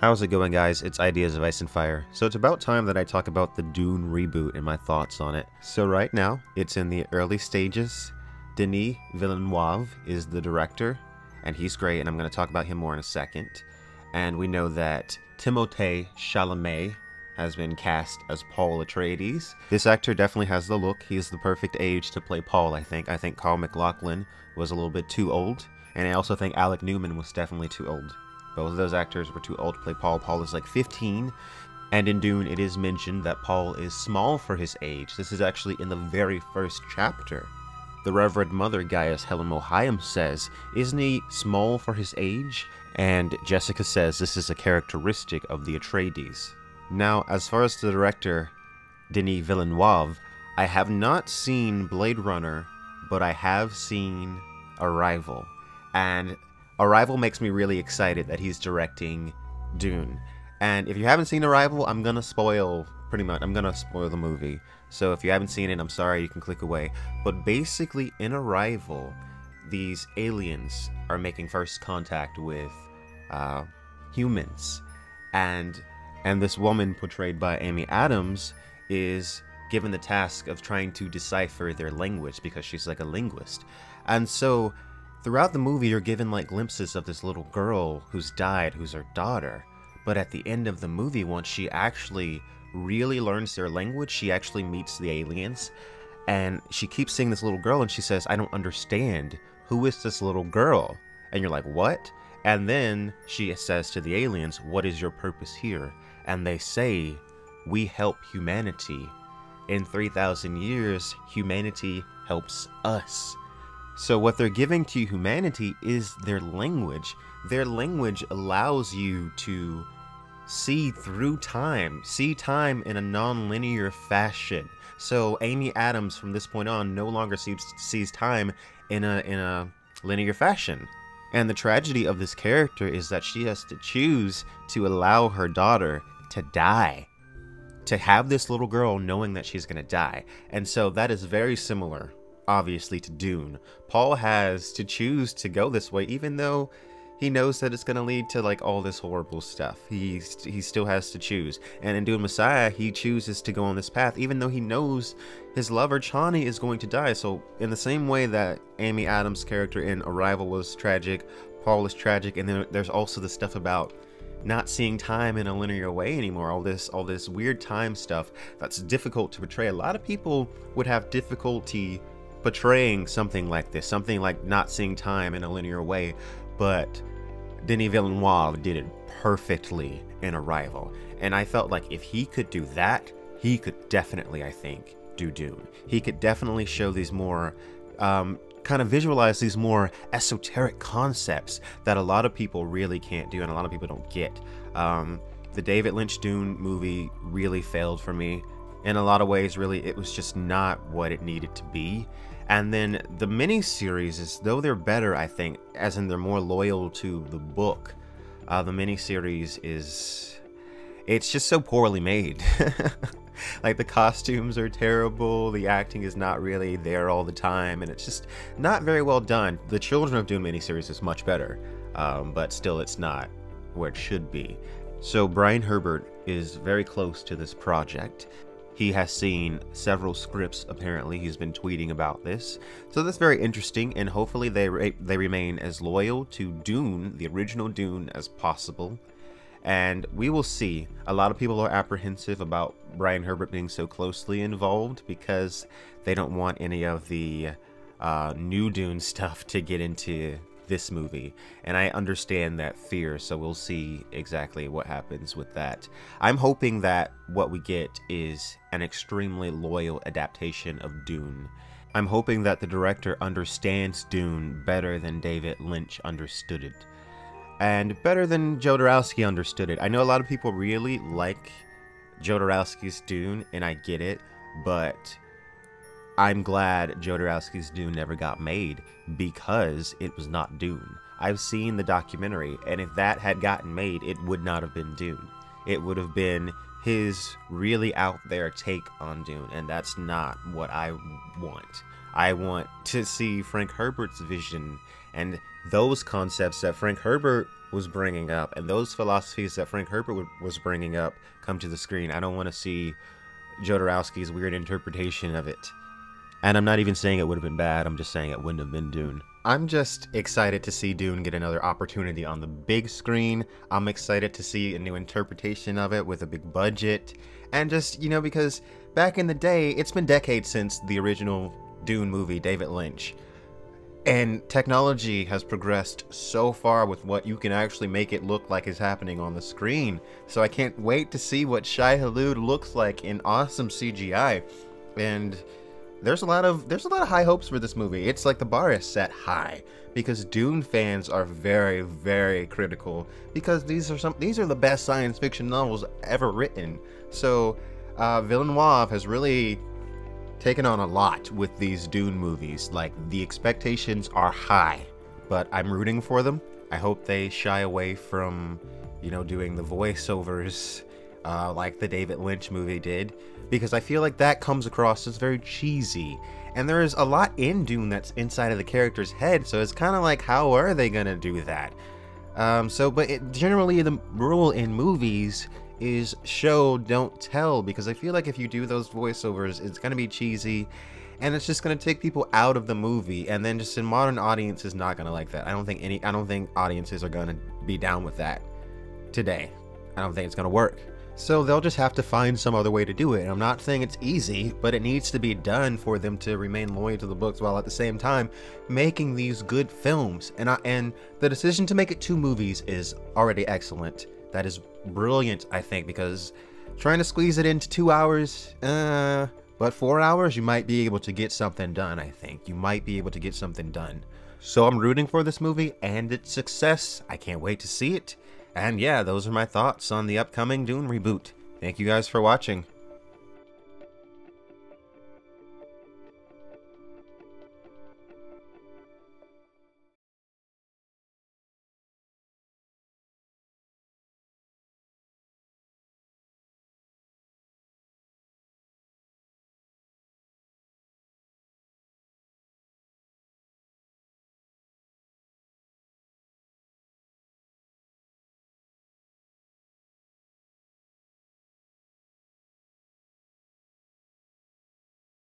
How's it going, guys? It's Ideas of Ice and Fire. So it's about time that I talk about the Dune reboot and my thoughts on it. So right now, it's in the early stages. Denis Villeneuve is the director, and he's great, and I'm going to talk about him more in a second. And we know that Timothée Chalamet has been cast as Paul Atreides. This actor definitely has the look. He's the perfect age to play Paul, I think. I think Carl McLachlan was a little bit too old, and I also think Alec Newman was definitely too old. Both of those actors were too old to play Paul. Paul is like 15, and in Dune it is mentioned that Paul is small for his age. This is actually in the very first chapter. The Reverend Mother Gaius Helen Mohiam says, "Isn't he small for his age?" And Jessica says this is a characteristic of the Atreides. Now, as far as the director, Denis Villeneuve, I have not seen Blade Runner, but I have seen Arrival. And Arrival makes me really excited that he's directing Dune. And if you haven't seen Arrival, I'm gonna spoil the movie. So if you haven't seen it, I'm sorry, you can click away. But basically, in Arrival, these aliens are making first contact with humans. And this woman, portrayed by Amy Adams, is given the task of trying to decipher their language because she's like a linguist. And so throughout the movie, you're given like glimpses of this little girl who's died, who's her daughter. But at the end of the movie, once she actually really learns their language, she actually meets the aliens. And she keeps seeing this little girl and she says, "I don't understand. Who is this little girl?" And you're like, "What?" And then she says to the aliens, "What is your purpose here?" And they say, "We help humanity. In 3,000 years, humanity helps us." So what they're giving to humanity is their language. Their language allows you to see through time, see time in a non-linear fashion. So Amy Adams, from this point on, no longer sees time in a linear fashion. And the tragedy of this character is that she has to choose to allow her daughter to die, to have this little girl knowing that she's gonna die. And so that is very similar, obviously, to Dune. Paul has to choose to go this way, even though he knows that it's going to lead to like all this horrible stuff. He still has to choose. And in Dune Messiah, he chooses to go on this path, even though he knows his lover Chani is going to die. So in the same way that Amy Adams' character in Arrival was tragic, Paul is tragic, and then there's also the stuff about not seeing time in a linear way anymore, all this weird time stuff that's difficult to portray. A lot of people would have difficulty portraying something like this, something like not seeing time in a linear way, but Denis Villeneuve did it perfectly in Arrival. And I felt like if he could do that, he could definitely, I think, do Dune. He could definitely show these more, kind of visualize these more esoteric concepts that a lot of people really can't do and a lot of people don't get. The David Lynch Dune movie really failed for me. In a lot of ways, really, it was just not what it needed to be. And then the miniseries, though they're better, I think, as in they're more loyal to the book, the miniseries it's just so poorly made. Like, the costumes are terrible, the acting is not really there all the time, and it's just not very well done. The Children of Dune miniseries is much better, but still it's not where it should be. So Brian Herbert is very close to this project. He has seen several scripts, apparently. He's been tweeting about this. So that's very interesting, and hopefully they remain as loyal to Dune, the original Dune, as possible. And we will see. A lot of people are apprehensive about Brian Herbert being so closely involved because they don't want any of the new Dune stuff to get into this movie, and I understand that fear, so we'll see exactly what happens with that. I'm hoping that what we get is an extremely loyal adaptation of Dune. I'm hoping that the director understands Dune better than David Lynch understood it, and better than Jodorowsky understood it. I know a lot of people really like Jodorowsky's Dune, and I get it, but I'm glad Jodorowsky's Dune never got made because it was not Dune. I've seen the documentary, and if that had gotten made, it would not have been Dune. it would have been his really out there take on Dune, and that's not what I want. I want to see Frank Herbert's vision and those concepts that Frank Herbert was bringing up and those philosophies that Frank Herbert was bringing up come to the screen. I don't want to see Jodorowsky's weird interpretation of it. And I'm not even saying it would have been bad, I'm just saying it wouldn't have been Dune. I'm just excited to see Dune get another opportunity on the big screen. I'm excited to see a new interpretation of it with a big budget. And just, you know, because back in the day, it's been decades since the original Dune movie, David Lynch. And technology has progressed so far with what you can actually make it look like is happening on the screen. So I can't wait to see what Shai Hulud looks like in awesome CGI. And there's a lot of high hopes for this movie. It's like the bar is set high because Dune fans are very, very critical because these are the best science fiction novels ever written. So Villeneuve has really taken on a lot with these Dune movies. Like, the expectations are high, but I'm rooting for them. I hope they shy away from, you know, doing the voiceovers like the David Lynch movie did, because I feel like that comes across as very cheesy. And there is a lot in Dune that's inside of the character's head, so it's kind of like, how are they gonna do that? Generally the rule in movies is show, don't tell, because I feel like if you do those voiceovers, it's gonna be cheesy, and it's just gonna take people out of the movie, and then just in modern audience is not gonna like that. I don't think audiences are gonna be down with that today. I don't think it's gonna work. So they'll just have to find some other way to do it. And I'm not saying it's easy, but it needs to be done for them to remain loyal to the books while at the same time making these good films. And the decision to make it 2 movies is already excellent. That is brilliant, I think, because trying to squeeze it into 2 hours, but 4 hours, you might be able to get something done, I think. You might be able to get something done. So I'm rooting for this movie and its success. I can't wait to see it. And yeah, those are my thoughts on the upcoming Dune reboot. Thank you guys for watching.